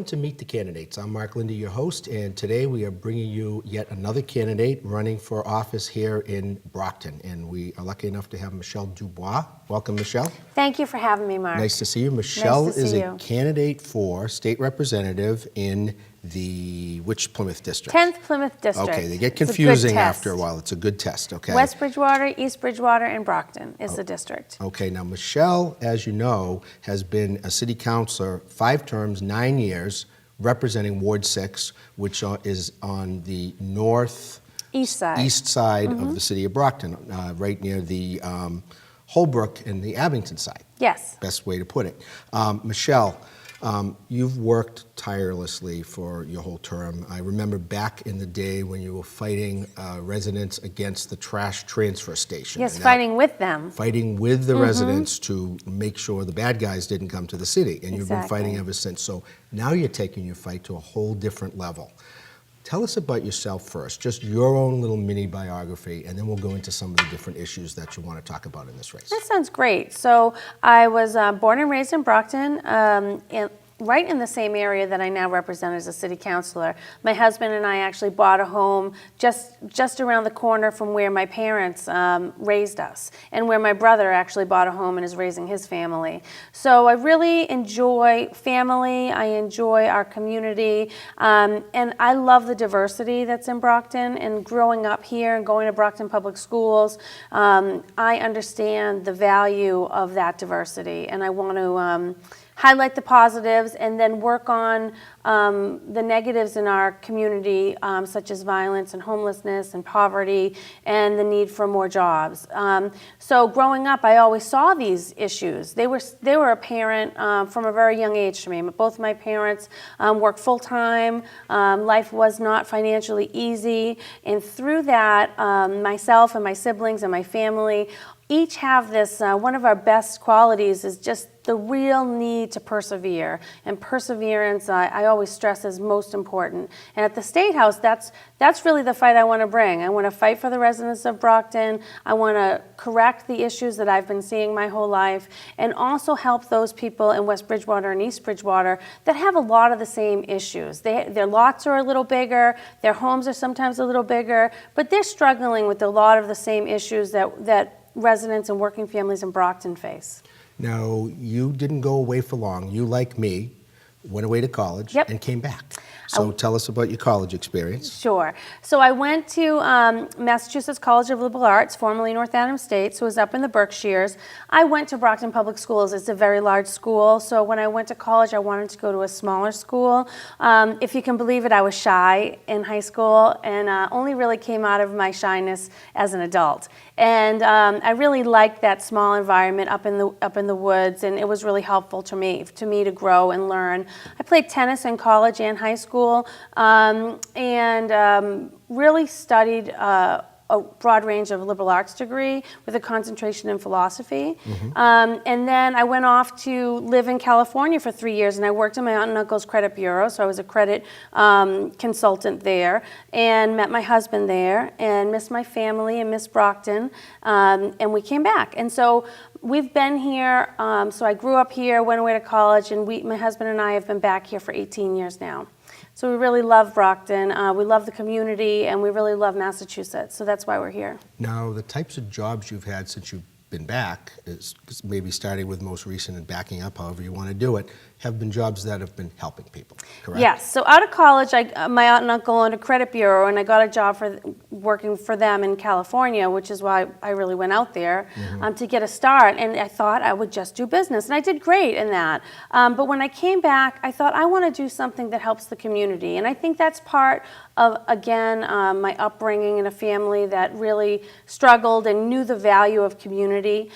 to Meet the Candidates. I'm Mark Linde, your host, and today we are bringing you yet another candidate running for office here in Brockton. And we are lucky enough to have Michelle DuBois. Welcome, Michelle. Thank you for having me, Mark. Nice to see you. Michelle Nice to is see a you. candidate for state representative in which Plymouth district? 10th Plymouth District. Okay, they get It's a good confusing test. after a while. It's a good test, okay? West Bridgewater, East Bridgewater, and Brockton is the district. Okay, now Michelle, as you know, has been a city councilor 5 terms, 9 years, representing Ward 6, which is on the East side. east side of the city of Brockton, right near the Holbrook and the Abington side. Yes. Best way to put it. Michelle, you've worked tirelessly for your whole term. I remember back in the day when you were fighting residents against the trash transfer station. Yes, fighting with them. Fighting with the residents to make sure the bad guys didn't come to the city. And you've been Exactly. fighting ever since. So now you're taking your fight to a whole different level. Tell us about yourself first, just your own little mini biography, and then we'll go into some of the different issues that you want to talk about in this race. That sounds great. So I was born and raised in Brockton, right in the same area that I now represent as a city councilor. My husband and I actually bought a home just around the corner from where my parents raised us, and where my brother actually bought a home and is raising his family. So I really enjoy family, I enjoy our community, and I love the diversity that's in Brockton. And growing up here and going to Brockton Public Schools, I understand the value of that diversity, and I want to highlight the positives and then work on the negatives in our community, such as violence and homelessness and poverty and the need for more jobs. So growing up, I always saw these issues. They were apparent from a very young age to me. Both my parents worked full-time. Life was not financially easy. And through that, myself and my siblings and my family each have this, one of our best qualities is just the real need to persevere. And perseverance, I always stress, is most important. And at the State House, that's really the fight I want to bring. I want to fight for the residents of Brockton. I want to correct the issues that I've been seeing my whole life, and also help those people in West Bridgewater and East Bridgewater that have a lot of the same issues. Their lots are a little bigger, their homes are sometimes a little bigger, but they're struggling with a lot of the same issues that residents and working families in Brockton face. Now, you didn't go away for long. You, like me, went away to college and came back. So tell us about your college experience. Sure. So I went to Massachusetts College of Liberal Arts, formerly North Adams State, so it was up in the Berkshires. I went to Brockton Public Schools. It's a very large school, so when I went to college, I wanted to go to a smaller school. If you can believe it, I was shy in high school, and only really came out of my shyness as an adult. And I really liked that small environment up in the woods, and it was really helpful to me to grow and learn. I played tennis in college and high school, and really studied a broad range of liberal arts degree with a concentration in philosophy. And then I went off to live in California for 3 years, and I worked in my aunt and uncle's credit bureau, so I was a credit consultant there, and met my husband there, and missed my family and missed Brockton, and we came back. And so we've been here, so I grew up here, went away to college, and my husband and I have been back here for 18 years now. So we really love Brockton, we love the community, and we really love Massachusetts, so that's why we're here. Now, the types of jobs you've had since you've been back, is maybe starting with most recent and backing up, however you want to do it, have been jobs that have been helping people, correct? Yes. So out of college, my aunt and uncle owned a credit bureau, and I got a job for working for them in California, which is why I really went out there to get a start. And I thought I would just do business, and I did great in that. But when I came back, I thought I want to do something that helps the community, and I think that's part of, again, my upbringing in a family that really struggled and knew the value of community.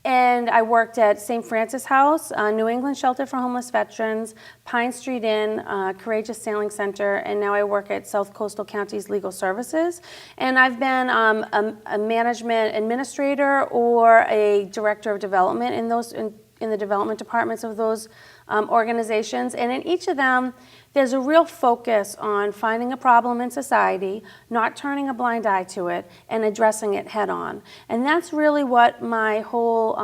And I worked at St. Francis House, New England Shelter for Homeless Veterans, Pine Street Inn, Courageous Sailing Center, and now I work at South Coastal Counties Legal Services. And I've been a management administrator or a director of development in the development departments of those organizations. And in each of them, there's a real focus on finding a problem in society, not turning a blind eye to it, and addressing it head on. And that's really what my whole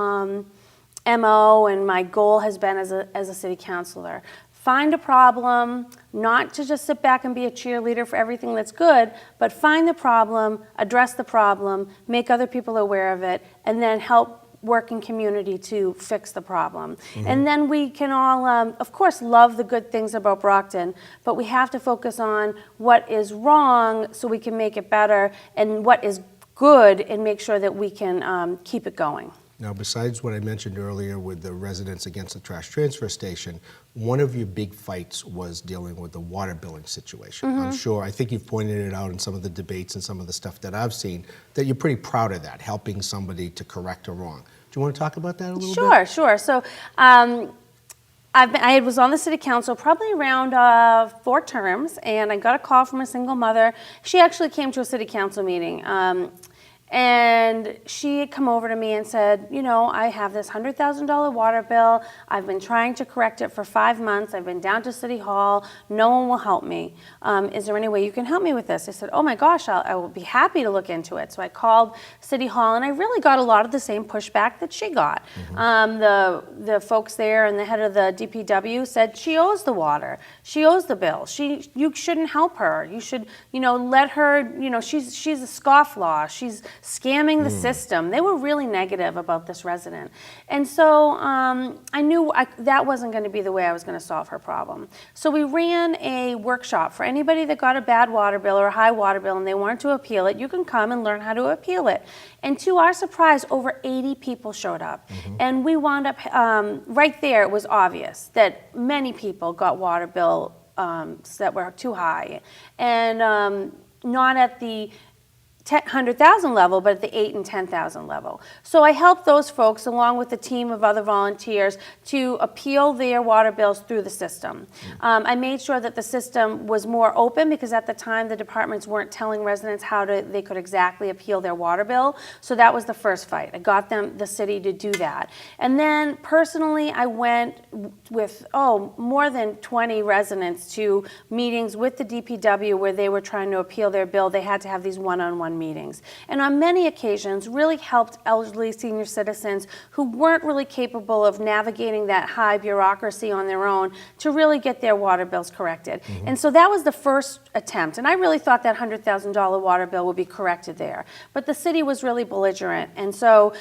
MO and my goal has been as a city councilor. find a problem, not to just sit back and be a cheerleader for everything that's good, but find the problem, address the problem, make other people aware of it, and then help work in community to fix the problem. And then we can all, of course, love the good things about Brockton, but we have to focus on what is wrong so we can make it better, and what is good and make sure that we can keep it going. Now, besides what I mentioned earlier with the residents against the trash transfer station, one of your big fights was dealing with the water billing situation. I'm sure, I think you've pointed it out in some of the debates and some of the stuff that I've seen, that you're pretty proud of that, helping somebody to correct a wrong. Do you want to talk about that a little bit? Sure. So I was on the city council probably around 4 terms, and I got a call from a single mother. She actually came to a city council meeting. And she had come over to me and said, you know, I have this $100,000 water bill. I've been trying to correct it for 5 months. I've been down to City Hall. No one will help me. Is there any way you can help me with this? I said, oh my gosh, I will be happy to look into it. So I called City Hall, and I really got a lot of the same pushback that she got. The folks there and the head of the DPW said she owes the water. She owes the bill. You shouldn't help her. You should, let her, she's a scofflaw. She's scamming the system. They were really negative about this resident. And so I knew that wasn't going to be the way I was going to solve her problem. So we ran a workshop for anybody that got a bad water bill or a high water bill and they wanted to appeal it. You can come and learn how to appeal it. And to our surprise, over 80 people showed up. And we wound up, right there, it was obvious that many people got water bills that were too high. And not at the 100,000 level, but at the 8 and 10,000 level. So I helped those folks, along with a team of other volunteers, to appeal their water bills through the system. I made sure that the system was more open, because at the time the departments weren't telling residents how they could exactly appeal their water bill. So that was the first fight. I got the city to do that. And then personally, I went with, more than 20 residents to meetings with the DPW where they were trying to appeal their bill. They had to have these one-on-one meetings, and on many occasions really helped elderly senior citizens who weren't really capable of navigating that high bureaucracy on their own to really get their water bills corrected. And so that was the first attempt, and I really thought that $100,000 water bill would be corrected there. But the city was really belligerent, and so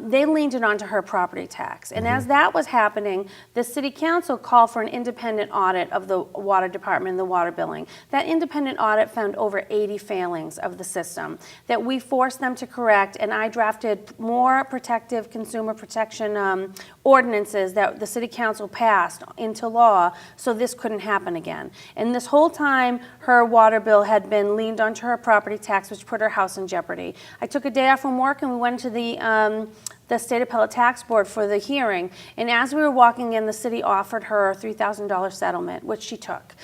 they leaned it onto her property tax. And as that was happening, the city council called for an independent audit of the water department and the water billing. That independent audit found over 80 failings of the system that we forced them to correct, and I drafted more protective consumer protection ordinances that the city council passed into law so this couldn't happen again. And this whole time, her water bill had been leaned onto her property tax, which put her house in jeopardy. I took a day off from work and we went to the State Appellate Tax Board for the hearing, and as we were walking in, the city offered her a $3,000 settlement, which she took.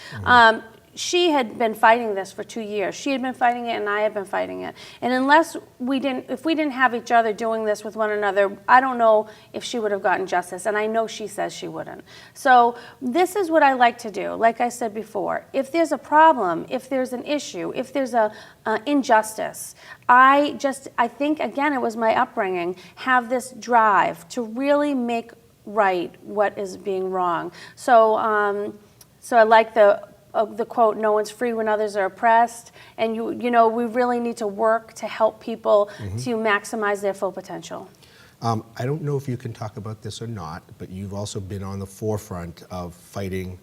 She had been fighting this for 2 years. She had been fighting it, and I had been fighting it. And if we didn't have each other doing this with one another, I don't know if she would have gotten justice, and I know she says she wouldn't. So this is what I like to do. Like I said before, if there's a problem, if there's an issue, if there's a injustice, I think, again, it was my upbringing, have this drive to really make right what is being wrong. So I like the quote, no one's free when others are oppressed, and we really need to work to help people to maximize their full potential. I don't know if you can talk about this or not, but you've also been on the forefront of fighting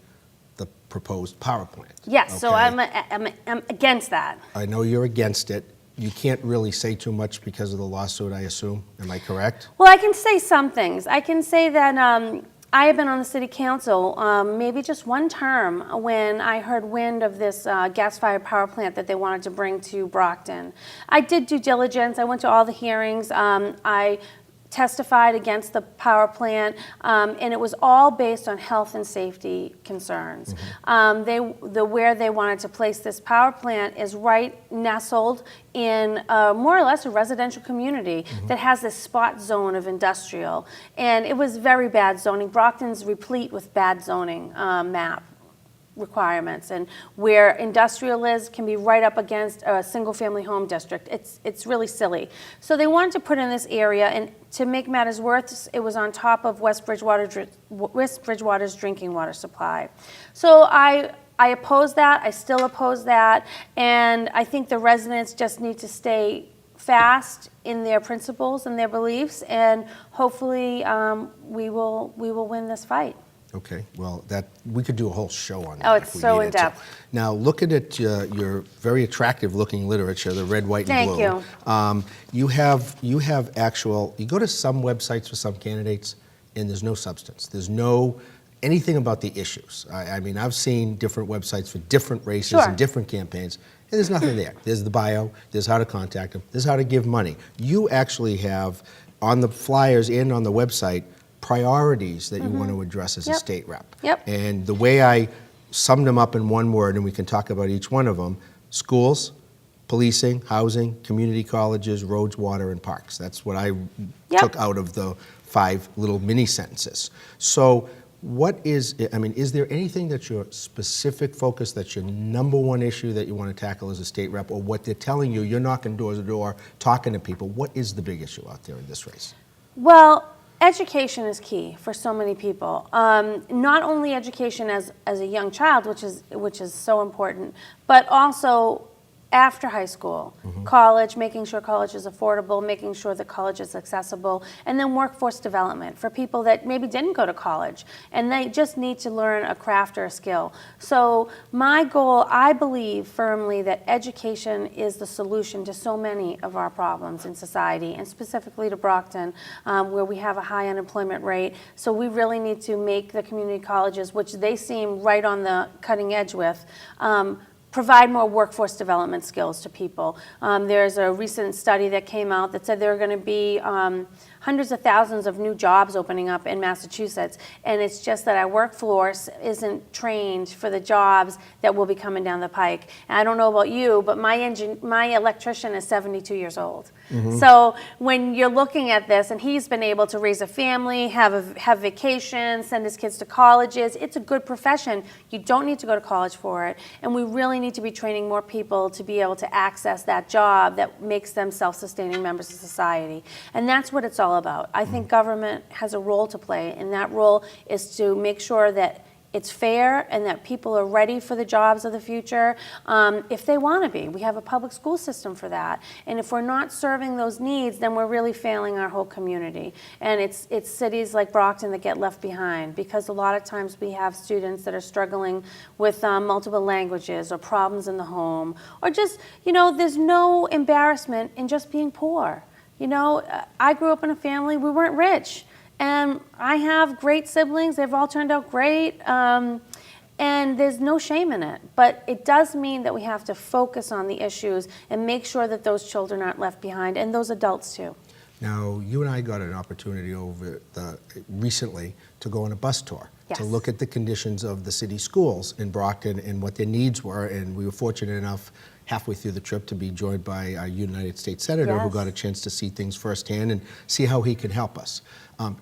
the proposed power plant. Yes, okay? so I'm against that. I know you're against it. You can't really say too much because of the lawsuit, I assume. Am I correct? Well, I can say some things. I can say that I have been on the city council maybe just one term when I heard wind of this gas-fired power plant that they wanted to bring to Brockton. I did due diligence. I went to all the hearings. I testified against the power plant, and it was all based on health and safety concerns. Where they wanted to place this power plant is right nestled in more or less a residential community that has this spot zone of industrial, and it was very bad zoning. Brockton's replete with bad zoning map. requirements, and where industrial is can be right up against a single-family home district. It's really silly. So they wanted to put in this area, and to make matters worse, it was on top of West Bridgewater's drinking water supply. So I oppose that. I still oppose that, and I think the residents just need to stay fast in their principles and their beliefs, and hopefully we will win this fight. Okay, well, we could do a whole show on that. Oh, it's if we so needed to. in-depth. Now, looking at your very attractive-looking literature, the red, white, and blue. Thank you. You have actual. You go to some websites for some candidates, and there's no substance. There's no anything about the issues. I mean, I've seen different websites for different races Sure. and different campaigns, and there's nothing there. There's the bio. There's how to contact them. There's how to give money. You actually have on the flyers and on the website priorities that you want to address as a state rep. Yep. And the way I summed them up in one word, and we can talk about each one of them: schools, policing, housing, community colleges, roads, water, and parks. That's what I took out of the 5 little mini sentences. So is there anything that's your specific focus, that's your number one issue that you want to tackle as a state rep, or what they're telling you, you're knocking door to door, talking to people? What is the big issue out there in this race? Well, education is key for so many people. Not only education as a young child, which is so important, but also after high school, college, making sure college is affordable, making sure that college is accessible, and then workforce development for people that maybe didn't go to college and they just need to learn a craft or a skill. So my goal, I believe firmly that education is the solution to so many of our problems in society, and specifically to Brockton, where we have a high unemployment rate. So we really need to make the community colleges, which they seem right on the cutting edge with, provide more workforce development skills to people. There's a recent study that came out that said there are going to be hundreds of thousands of new jobs opening up in Massachusetts, and it's just that our workforce isn't trained for the jobs that will be coming down the pike. And I don't know about you, but my electrician is 72 years old. So when you're looking at this, and he's been able to raise a family, have vacations, send his kids to colleges, it's a good profession. You don't need to go to college for it, and we really need to be training more people to be able to access that job that makes them self-sustaining members of society. And that's what it's all about. I think government has a role to play, and that role is to make sure that it's fair and that people are ready for the jobs of the future if they want to be. We have a public school system for that. And if we're not serving those needs, then we're really failing our whole community. And it's cities like Brockton that get left behind, because a lot of times we have students that are struggling with multiple languages or problems in the home, or just, there's no embarrassment in just being poor. I grew up in a family, we weren't rich. And I have great siblings. They've all turned out great. And there's no shame in it. But it does mean that we have to focus on the issues and make sure that those children aren't left behind, and those adults too. Now, you and I got an opportunity recently to go on a bus tour. Yes. To look at the conditions of the city schools in Brockton and what their needs were. And we were fortunate enough halfway through the trip to be joined by our United States Senator, who got a chance to see things firsthand and see how he could help us.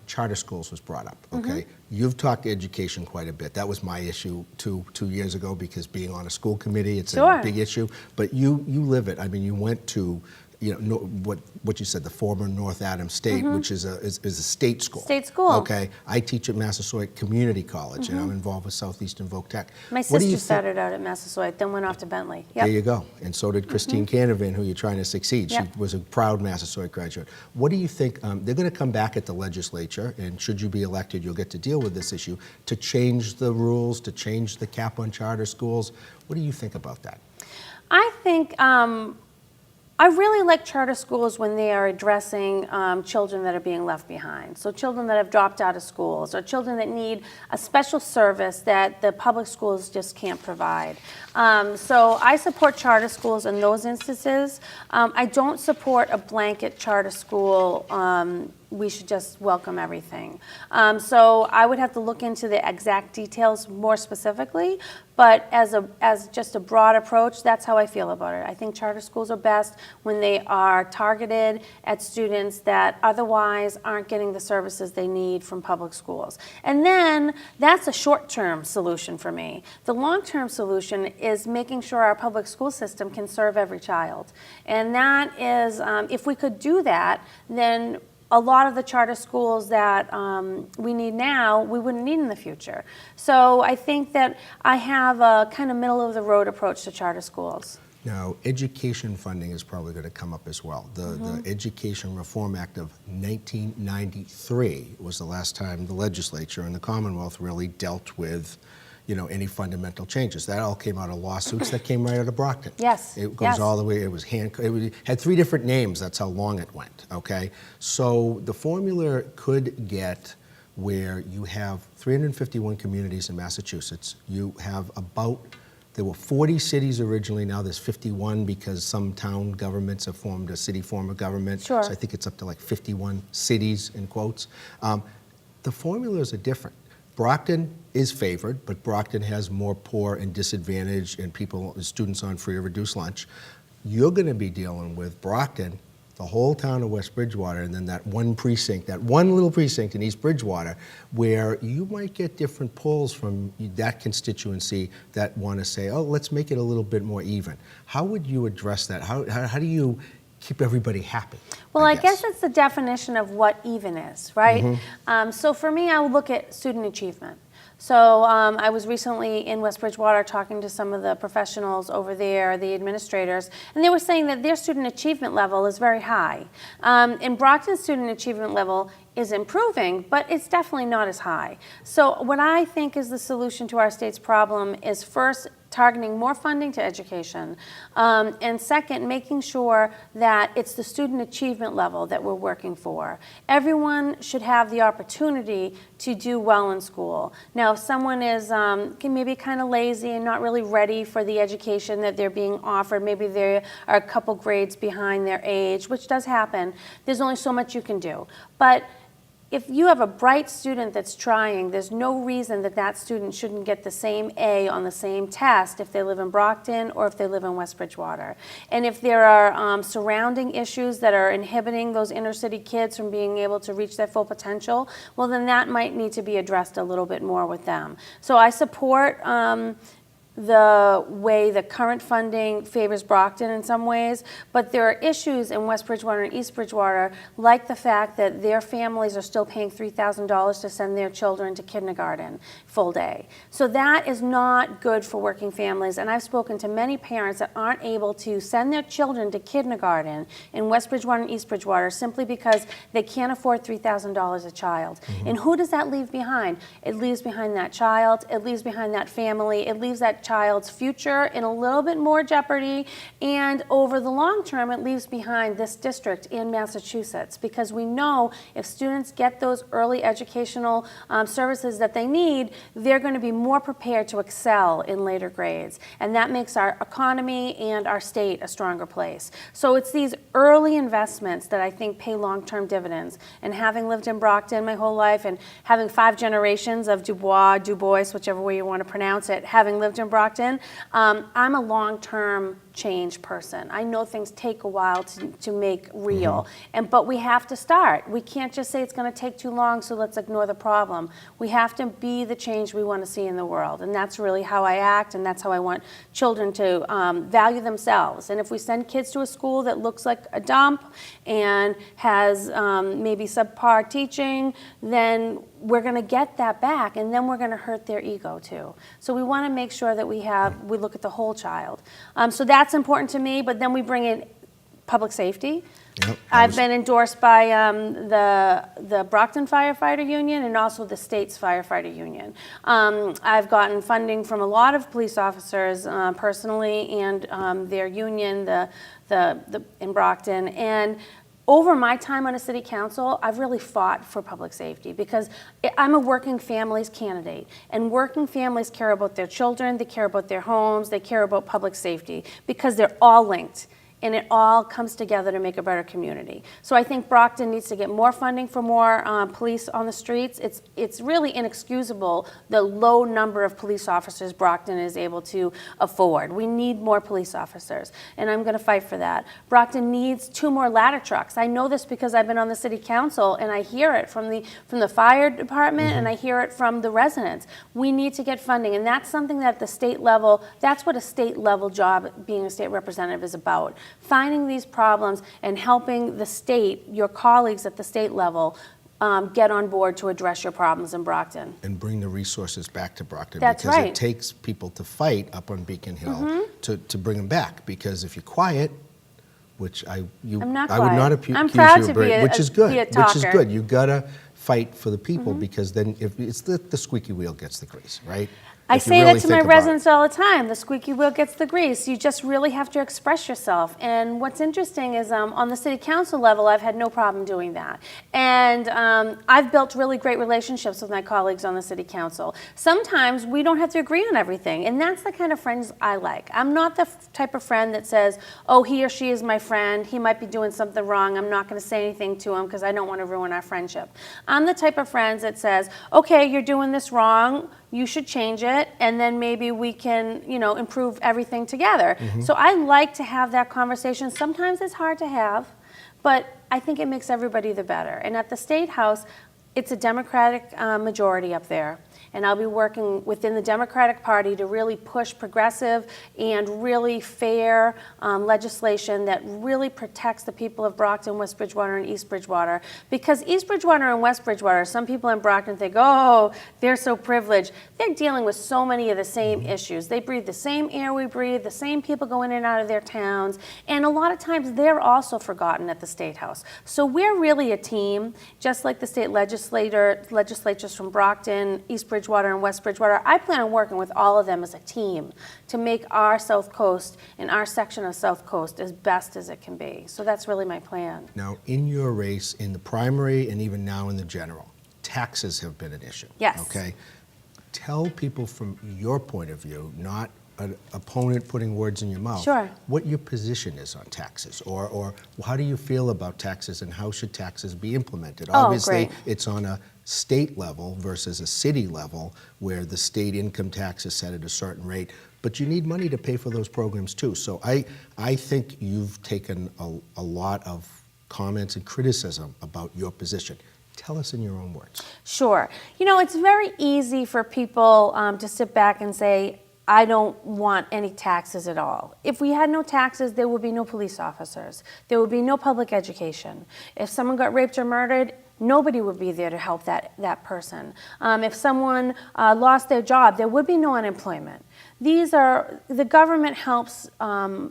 Charter schools was brought up, okay? You've talked education quite a bit. That was my issue two years ago, because being on a school committee, it's a big issue. But you live it. I mean, you went to what you said, the former North Adams State, which is a state school. State school. Okay. I teach at Massasoit Community College, and I'm involved with Southeastern Voc Tech. My sister started out at Massasoit, then went off to Bentley. Yep. There you go. And so did Christine Canavan, who you're trying to succeed. She was a proud Massasoit graduate. What do you think? They're going to come back at the legislature, and should you be elected, you'll get to deal with this issue, to change the rules, to change the cap on charter schools. What do you think about that? I think I really like charter schools when they are addressing children that are being left behind. So children that have dropped out of schools, or children that need a special service that the public schools just can't provide. So I support charter schools in those instances. I don't support a blanket charter school we should just welcome everything. So I would have to look into the exact details more specifically, but as just a broad approach, that's how I feel about it. I think charter schools are best when they are targeted at students that otherwise aren't getting the services they need from public schools. And then that's a short-term solution for me. The long-term solution is making sure our public school system can serve every child. And that is, if we could do that, then a lot of the charter schools that we need now, we wouldn't need in the future. So I think that I have a kind of middle-of-the-road approach to charter schools. Now, education funding is probably going to come up as well. The Education Reform Act of 1993 was the last time the legislature and the Commonwealth really dealt with any fundamental changes. That all came out of lawsuits that came right out of Brockton. Yes. It goes all the way, it had 3 different names, that's how long it went, okay? So the formula could get where you have 351 communities in Massachusetts. You have there were 40 cities originally, now there's 51 because some town governments have formed a city form of government. Sure. So I think it's up to like 51 cities in quotes. The formulas are different. Brockton is favored, but Brockton has more poor and disadvantaged and students on free or reduced lunch. You're going to be dealing with Brockton, the whole town of West Bridgewater, and then that one precinct, that one little precinct in East Bridgewater, where you might get different pulls from that constituency that want to say, oh, let's make it a little bit more even. How would you address that? How do you keep everybody happy? Well, I guess that's the definition of what even is, right? So for me, I would look at student achievement. So I was recently in West Bridgewater talking to some of the professionals over there, the administrators, and they were saying that their student achievement level is very high. And Brockton's student achievement level is improving, but it's definitely not as high. So what I think is the solution to our state's problem is first targeting more funding to education, and second, making sure that it's the student achievement level that we're working for. Everyone should have the opportunity to do well in school. Now, if someone is maybe kind of lazy and not really ready for the education that they're being offered, maybe they are a couple grades behind their age, which does happen, there's only so much you can do. But if you have a bright student that's trying, there's no reason that that student shouldn't get the same A on the same test if they live in Brockton or if they live in West Bridgewater. And if there are surrounding issues that are inhibiting those inner city kids from being able to reach their full potential, well, then that might need to be addressed a little bit more with them. So I support the way the current funding favors Brockton in some ways, but there are issues in West Bridgewater and East Bridgewater, like the fact that their families are still paying $3,000 to send their children to kindergarten full day. So that is not good for working families, and I've spoken to many parents that aren't able to send their children to kindergarten in West Bridgewater and East Bridgewater simply because they can't afford $3,000 a child. And who does that leave behind? It leaves behind that child, it leaves behind that family, it leaves that child's future in a little bit more jeopardy, and over the long term it leaves behind this district in Massachusetts, because we know if students get those early educational services that they need, they're going to be more prepared to excel in later grades, and that makes our economy and our state a stronger place. So it's these early investments that I think pay long-term dividends, and having lived in Brockton my whole life and having 5 generations of DuBois, whichever way you want to pronounce it, having lived in Brockton, I'm a long-term change person. I know things take a while to make real, but we have to start. We can't just say it's going to take too long, so let's ignore the problem. We have to be the change we want to see in the world, and that's really how I act, and that's how I want children to value themselves. And if we send kids to a school that looks like a dump and has maybe subpar teaching, then we're going to get that back, and then we're going to hurt their ego too. So we want to make sure that we look at the whole child. So that's important to me, but then we bring in public safety. Yep, I've been endorsed by the Brockton Firefighter Union and also the state's firefighter union. I've gotten funding from a lot of police officers personally, and their union, in Brockton. And over my time on a city council, I've really fought for public safety because I'm a working families candidate, and working families care about their children, they care about their homes, they care about public safety because they're all linked. and it all comes together to make a better community. So I think Brockton needs to get more funding for more police on the streets. It's really inexcusable the low number of police officers Brockton is able to afford. We need more police officers, and I'm going to fight for that. Brockton needs 2 more ladder trucks. I know this because I've been on the city council, and I hear it from the fire department, and I hear it from the residents. We need to get funding, and that's something that at the state level, that's what a state level job being a state representative is about. Finding these problems and helping the state, your colleagues at the state level, get on board to address your problems in Brockton. And bring the resources back to Brockton. That's because right. it takes people to fight up on Beacon Hill to bring them back. Because if you're quiet, which I'm not I would quiet. not accuse I'm proud you to of be which is good. be a Which is talker. good. You gotta fight for the people because then if it's the squeaky wheel gets the grease, right? I If you say really that to think my about it. residents all the time. The squeaky wheel gets the grease. You just really have to express yourself. And what's interesting is on the city council level, I've had no problem doing that. And I've built really great relationships with my colleagues on the city council. Sometimes we don't have to agree on everything, and that's the kind of friends I like. I'm not the type of friend that says, oh, he or she is my friend. He might be doing something wrong. I'm not going to say anything to him because I don't want to ruin our friendship. I'm the type of friends that says, okay, you're doing this wrong. You should change it, and then maybe we can, improve everything together. So I like to have that conversation. Sometimes it's hard to have, but I think it makes everybody the better. And at the State House, it's a Democratic majority up there. And I'll be working within the Democratic Party to really push progressive and really fair legislation that really protects the people of Brockton, West Bridgewater, and East Bridgewater. Because East Bridgewater and West Bridgewater, some people in Brockton think, oh, they're so privileged. They're dealing with so many of the same issues. They breathe the same air we breathe, the same people go in and out of their towns, and a lot of times they're also forgotten at the State House. So we're really a team, just like the state legislatures from Brockton, East Bridgewater, and West Bridgewater. I plan on working with all of them as a team to make our South Coast and our section of South Coast as best as it can be. So that's really my plan. Now, in your race, in the primary and even now in the general, taxes have been an issue. Yes. Okay? Tell people from your point of view, not an opponent putting words in your mouth, Sure. what your position is on taxes, or how do you feel about taxes and how should taxes be implemented? Oh, Obviously, great. it's on a state level versus a city level where the state income tax is set at a certain rate, but you need money to pay for those programs too. So I think you've taken a lot of comments and criticism about your position. Tell us in your own words. Sure. It's very easy for people to sit back and say, I don't want any taxes at all. If we had no taxes, there would be no police officers. There would be no public education. If someone got raped or murdered, nobody would be there to help that person. If someone lost their job, there would be no unemployment. The government helps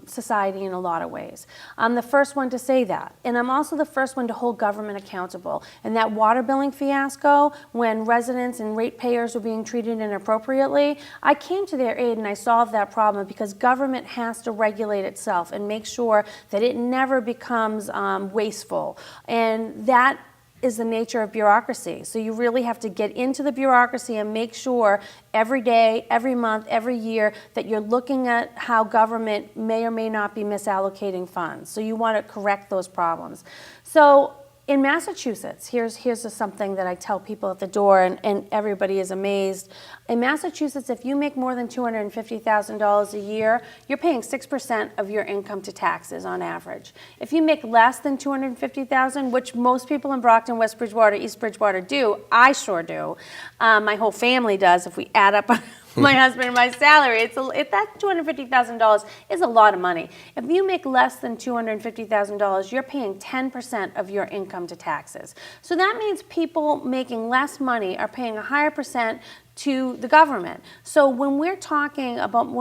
society in a lot of ways. I'm the first one to say that. And I'm also the first one to hold government accountable. And that water billing fiasco, when residents and ratepayers were being treated inappropriately, I came to their aid and I solved that problem because government has to regulate itself and make sure that it never becomes wasteful. And that is the nature of bureaucracy. So you really have to get into the bureaucracy and make sure every day, every month, every year that you're looking at how government may or may not be misallocating funds. So you want to correct those problems. So in Massachusetts, here's something that I tell people at the door, and everybody is amazed. In Massachusetts, if you make more than $250,000 a year, you're paying 6% of your income to taxes on average. If you make less than $250,000, which most people in Brockton, West Bridgewater, East Bridgewater do, I sure do. My whole family does if we add up my husband and my salary. That $250,000 is a lot of money. If you make less than $250,000, you're paying 10% of your income to taxes. So that means people making less money are paying a higher percent to the government. So when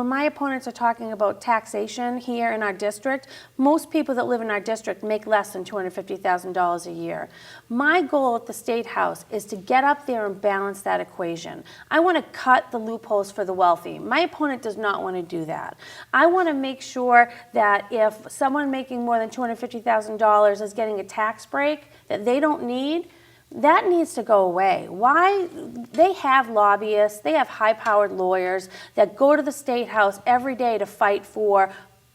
my opponents are talking about taxation here in our district, most people that live in our district make less than $250,000 a year. My goal at the State House is to get up there and balance that equation. I want to cut the loopholes for the wealthy. My opponent does not want to do that. I want to make sure that if someone making more than $250,000 is getting a tax break that they don't need, that needs to go away. Why? They have lobbyists, they have high-powered lawyers that go to the State House every day to fight for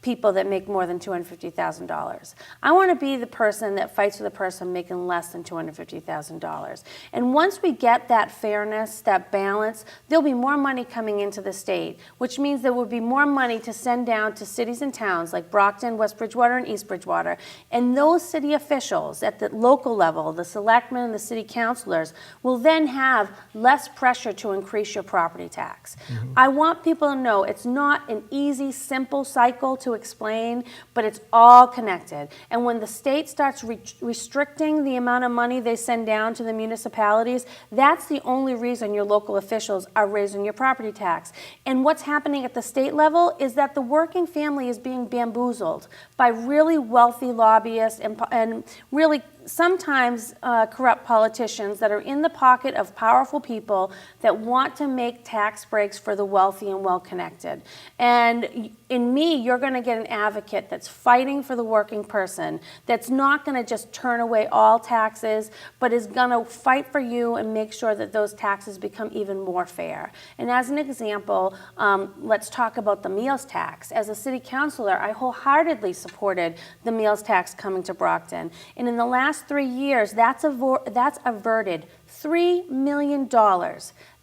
people that make more than $250,000. I want to be the person that fights for the person making less than $250,000. And once we get that fairness, that balance, there'll be more money coming into the state, which means there will be more money to send down to cities and towns like Brockton, West Bridgewater, and East Bridgewater. And those city officials at the local level, the selectmen and the city councilors, will then have less pressure to increase your property tax. I want people to know it's not an easy, simple cycle to explain, but it's all connected. And when the state starts restricting the amount of money they send down to the municipalities, that's the only reason your local officials are raising your property tax. And what's happening at the state level is that the working family is being bamboozled by really wealthy lobbyists and really sometimes corrupt politicians that are in the pocket of powerful people that want to make tax breaks for the wealthy and well-connected. And in me, you're going to get an advocate that's fighting for the working person, that's not going to just turn away all taxes, but is going to fight for you and make sure that those taxes become even more fair. And as an example, let's talk about the meals tax. As a city councilor, I wholeheartedly supported the meals tax coming to Brockton. And in the last 3 years, that's averted $3 million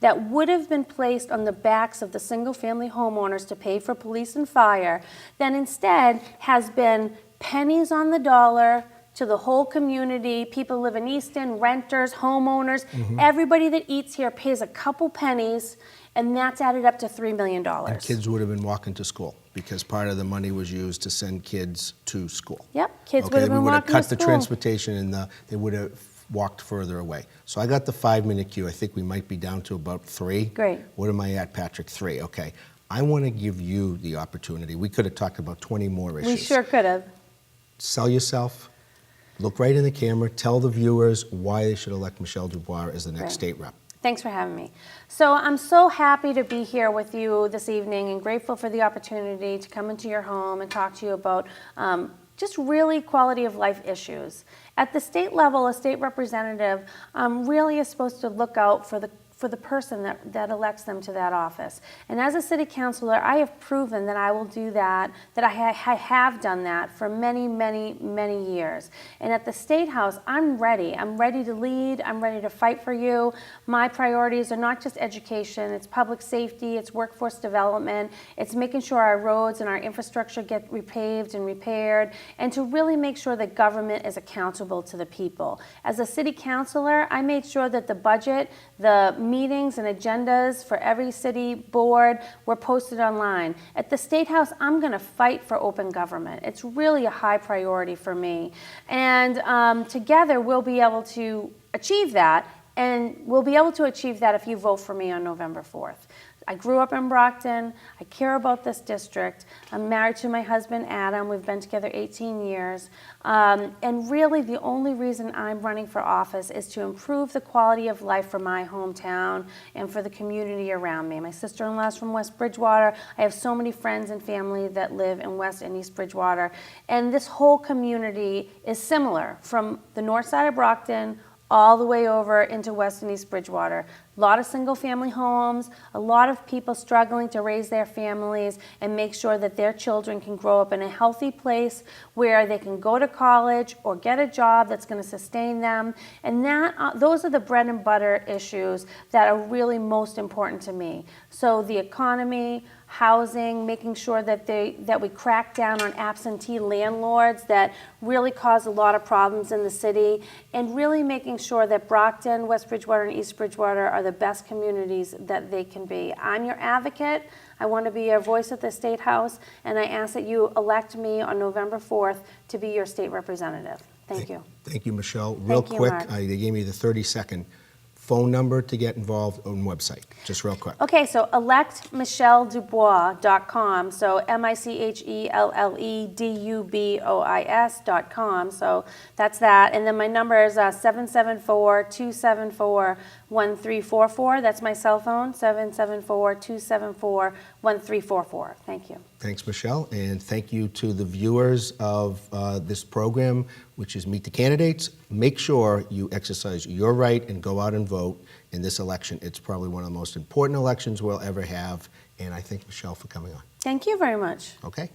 that would have been placed on the backs of the single-family homeowners to pay for police and fire, that instead has been pennies on the dollar to the whole community. People live in Easton, renters, homeowners. Everybody that eats here pays a couple pennies, and that's added up to $3 million. And kids would have been walking to school because part of the money was used to send kids to school. Yep, kids would have been walking to school. We would have cut the transportation and they would have walked further away. So I got the 5-minute queue. I think we might be down to about 3. Great. What am I at, Patrick? 3, okay. I want to give you the opportunity. We could have talked about 20 more issues. We sure could have. Sell yourself. Look right in the camera. Tell the viewers why they should elect Michelle DuBois as the next state rep. Thanks for having me. So I'm so happy to be here with you this evening and grateful for the opportunity to come into your home and talk to you about just really quality of life issues. At the state level, a state representative really is supposed to look out for the person that elects them to that office. And as a city councilor, I have proven that I will do that, that I have done that for many, many, many years. And at the State House, I'm ready. I'm ready to lead. I'm ready to fight for you. My priorities are not just education. It's public safety. It's workforce development. It's making sure our roads and our infrastructure get repaved and repaired, and to really make sure that government is accountable to the people. As a city councilor, I made sure that the budget, the meetings and agendas for every city board were posted online. At the State House, I'm going to fight for open government. It's really a high priority for me. And together we'll be able to achieve that, and we'll be able to achieve that if you vote for me on November 4th. I grew up in Brockton. I care about this district. I'm married to my husband, Adam. We've been together 18 years. And really, the only reason I'm running for office is to improve the quality of life for my hometown and for the community around me. My sister-in-law is from West Bridgewater. I have so many friends and family that live in West and East Bridgewater. And this whole community is similar, from the north side of Brockton all the way over into West and East Bridgewater. A lot of single-family homes, a lot of people struggling to raise their families and make sure that their children can grow up in a healthy place where they can go to college or get a job that's going to sustain them. And those are the bread and butter issues that are really most important to me. So the economy, housing, making sure that we crack down on absentee landlords that really cause a lot of problems in the city, and really making sure that Brockton, West Bridgewater, and East Bridgewater are the best communities that they can be. I'm your advocate. I want to be your voice at the State House, and I ask that you elect me on November 4th to be your state representative. Thank you. Thank you, Michelle. Real quick, they gave me the 30-second phone number to get involved on website, just real quick. Okay, so electmichelledubois.com, so MICHELLEDUBOIS.com, so that's that. And then my number is 774-274-1344. That's my cell phone, 774-274-1344. Thank you. Thanks, Michelle, and thank you to the viewers of this program, which is Meet the Candidates. Make sure you exercise your right and go out and vote in this election. It's probably one of the most important elections we'll ever have, and I thank Michelle for coming on. Thank you very much. Okay.